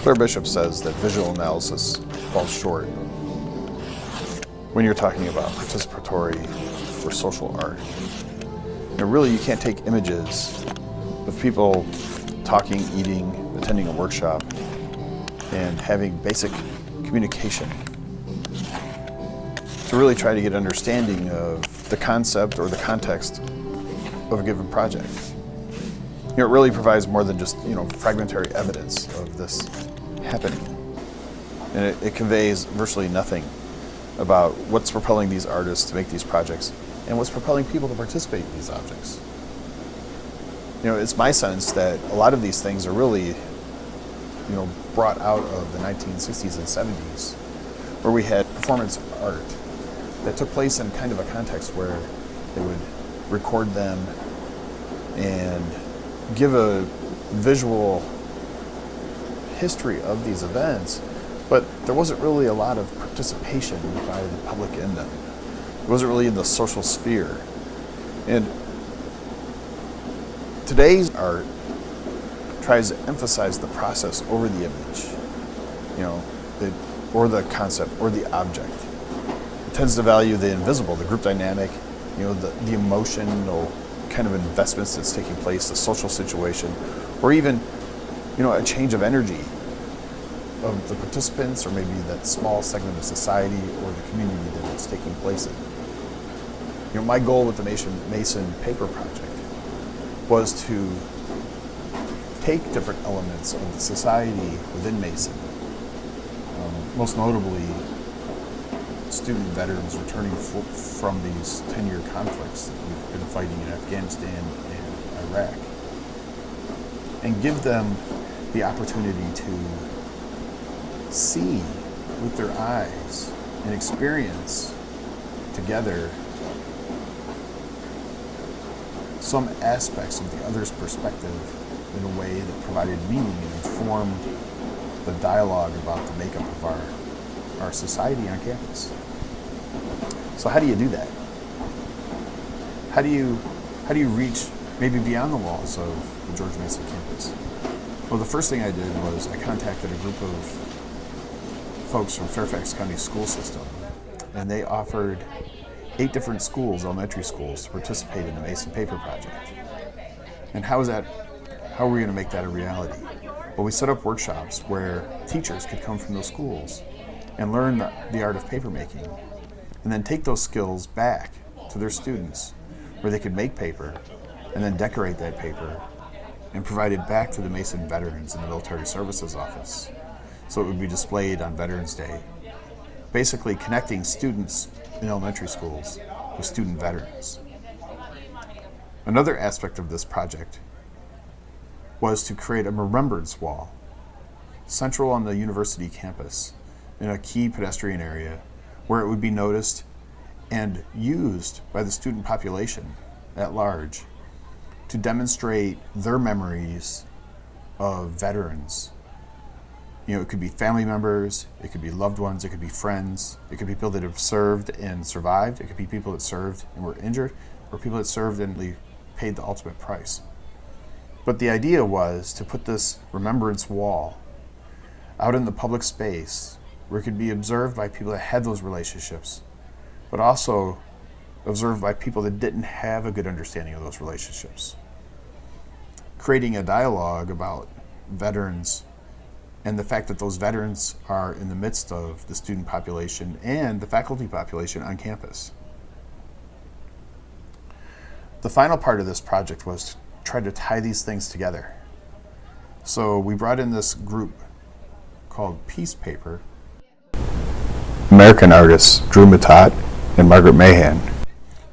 Claire Bishop says that visual analysis falls short when you're talking about participatory or social art. Really, you can't take images of people talking, eating, attending a workshop, and having basic communication to really try to get an understanding of the concept or the context of a given project. It really provides more than just fragmentary evidence of this happening, and it conveys virtually nothing about what's propelling these artists to make these projects and what's propelling people to participate in these objects. It's my sense that a lot of these things are really brought out of the 1960s and 70s, where we had performance art that took place in kind of a context where they would record them and give a visual history of these events, but there wasn't really a lot of participation by the public in them. It wasn't really in the social sphere. And today's art tries to emphasize the process over the image, or the concept, or the object. It tends to value the invisible, the group dynamic, the emotional kind of investments that's taking place, the social situation, or even, a change of energy of the participants, or maybe that small segment of society or the community that it's taking place in. My goal with the Mason Paper Project was to take different elements of the society within Mason, most notably student veterans returning from these 10-year conflicts that we've been fighting in Afghanistan and Iraq, and give them the opportunity to see with their eyes and experience together some aspects of the other's perspective in a way that provided meaning and informed the dialogue about the makeup of our society on campus. So how do you do that? How do you reach maybe beyond the walls of the George Mason campus? Well, the first thing I did was I contacted a group of folks from Fairfax County School System, and they offered 8 different schools, elementary schools, to participate in the Mason Paper Project. And how are we going to make that a reality? Well, we set up workshops where teachers could come from those schools and learn the art of paper making, and then take those skills back to their students, where they could make paper and then decorate that paper and provide it back to the Mason veterans in the Military Services Office, so it would be displayed on Veterans Day, basically connecting students in elementary schools with student veterans. Another aspect of this project was to create a remembrance wall central on the university campus in a key pedestrian area where it would be noticed and used by the student population at large to demonstrate their memories of veterans. It could be family members, it could be loved ones, it could be friends, it could be people that have served and survived, it could be people that served and were injured, or people that served and paid the ultimate price. But the idea was to put this remembrance wall out in the public space where it could be observed by people that had those relationships, but also observed by people that didn't have a good understanding of those relationships. Creating a dialogue about veterans and the fact that those veterans are in the midst of the student population and the faculty population on campus. The final part of this project was to try to tie these things together. So we brought in this group called Peace Paper. American artists Drew Matat and Margaret Mahan,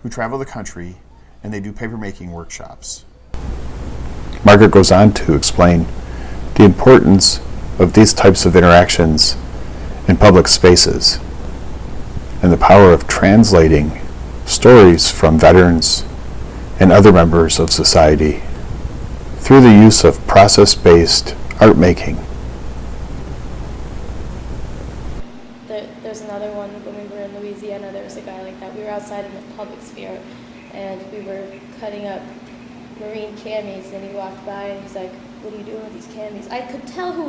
who travel the country and they do paper making workshops. Margaret goes on to explain the importance of these types of interactions in public spaces and the power of translating stories from veterans and other members of society through the use of process-based art making. There's another one when we were in Louisiana. There was a guy like that. We were outside in the public sphere, and we were cutting up marine camis, and he walked by and he's like, what are you doing with these candies? I could tell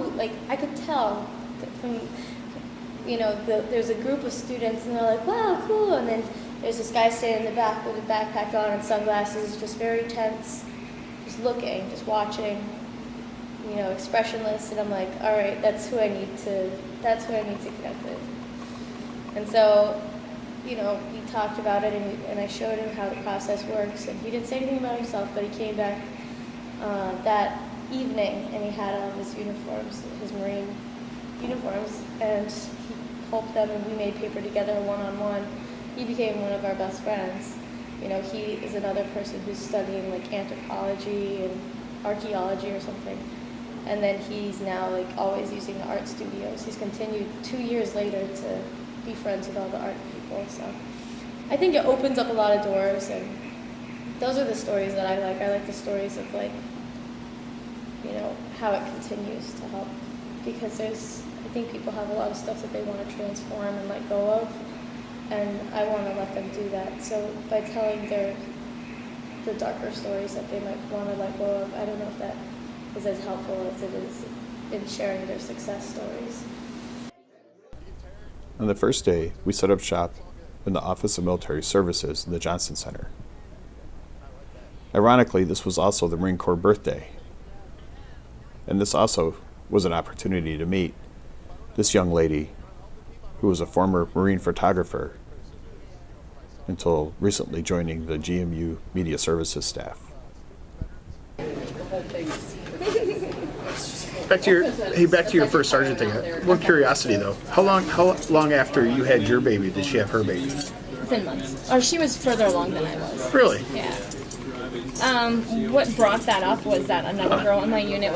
that from, there's a group of students and they're like, wow, cool. And then there's this guy standing in the back with a backpack on and sunglasses, just very tense, just looking, just watching, expressionless. And I'm like, all right, that's who I need to connect with. And so, we talked about it, and I showed him how the process works. And he didn't say anything about himself, but he came back that evening, and he had all of his uniforms, his Marine uniforms, and he helped them, and we made paper together one-on-one. He became one of our best friends. He is another person who's studying like anthropology and archaeology or something. And then he's now like always using the art studios. He's continued 2 years later to be friends with all the art people. So I think it opens up a lot of doors, and those are the stories that I like. I like the stories of like, how it continues to help, because I think people have a lot of stuff that they want to transform and let go of, and I want to let them do that. So by telling the darker stories that they might want to let go of, I don't know if that is as helpful as it is in sharing their success stories. On the first day, we set up shop in the Office of Military Services in the Johnson Center. Ironically, this was also the Marine Corps birthday, and this also was an opportunity to meet this young lady who was a former Marine photographer until recently joining the GMU Media Services staff. Back to your first sergeant thing. One curiosity though, how long after you had your baby did she have her baby? Within months. Or she was further along than I was. Really? Yeah. What brought that up was that another girl in my unit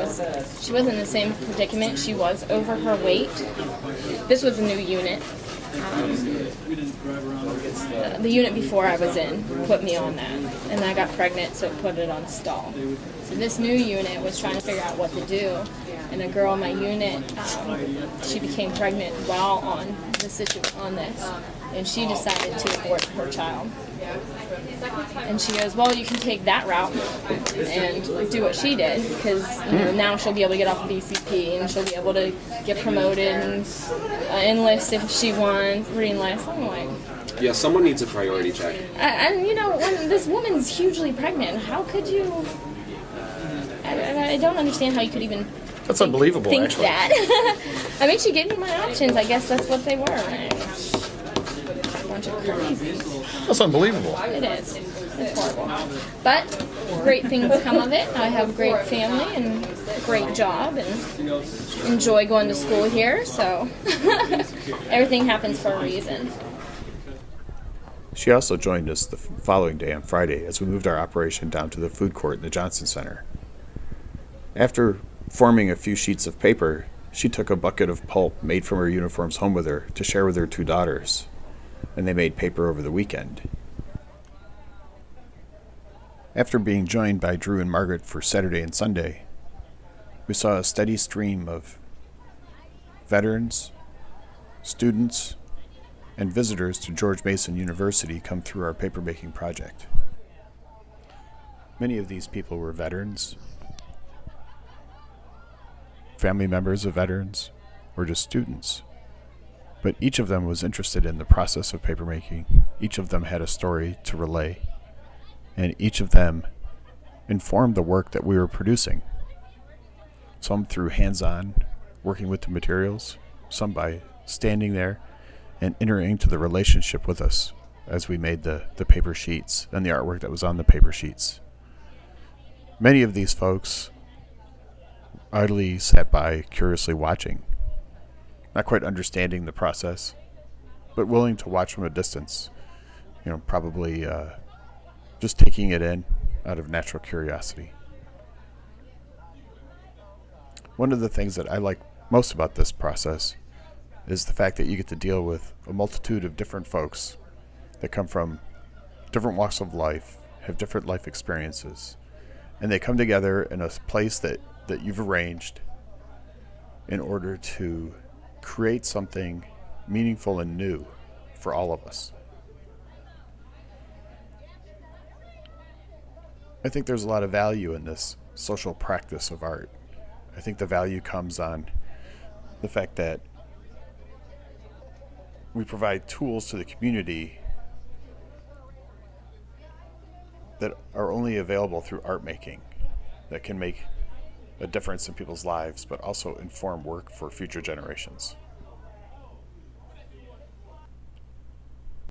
she was in the same predicament. She was over her weight. This was a new unit. The unit before I was in put me on that, and I got pregnant, so it put it on stall. So this new unit was trying to figure out what to do, and a girl in my unit, she became pregnant while on this, and she decided to abort her child. And she goes, well, you can take that route and do what she did, because now she'll be able to get off of BCP, and she'll be able to get promoted and enlist if she wants, re-enlist. I'm like, yeah, someone needs a priority check. and when this woman's hugely pregnant, how could you? I don't understand how you could even. That's unbelievable. Think actually. that. I mean, she gave me my options. I guess that's what they were. A bunch of crazy. That's unbelievable. It is. It's horrible. But great things come of it. I have a great family and a great job and enjoy going to school here. So everything happens for a reason. She also joined us the following day on Friday as we moved our operation down to the food court in the Johnson Center. After forming a few sheets of paper, she took a bucket of pulp made from her uniforms home with her to share with her 2 daughters, and they made paper over the weekend. After being joined by Drew and Margaret for Saturday and Sunday, we saw a steady stream of veterans, students, and visitors to George Mason University come through our papermaking project. Many of these people were veterans, family members of veterans, or just students. But each of them was interested in the process of papermaking. Each of them had a story to relay, and each of them informed the work that we were producing. Some through hands-on, working with the materials, some by standing there and entering into the relationship with us as we made the paper sheets and the artwork that was on the paper sheets. Many of these folks idly sat by, curiously watching, not quite understanding the process, but willing to watch from a distance, probably just taking it in out of natural curiosity. One of the things that I like most about this process is the fact that you get to deal with a multitude of different folks that come from different walks of life, have different life experiences, and they come together in a place that you've arranged in order to create something meaningful and new for all of us. I think there's a lot of value in this social practice of art, I think the value comes on the fact that we provide tools to the community that are only available through art making, that can make a difference in people's lives, but also inform work for future generations.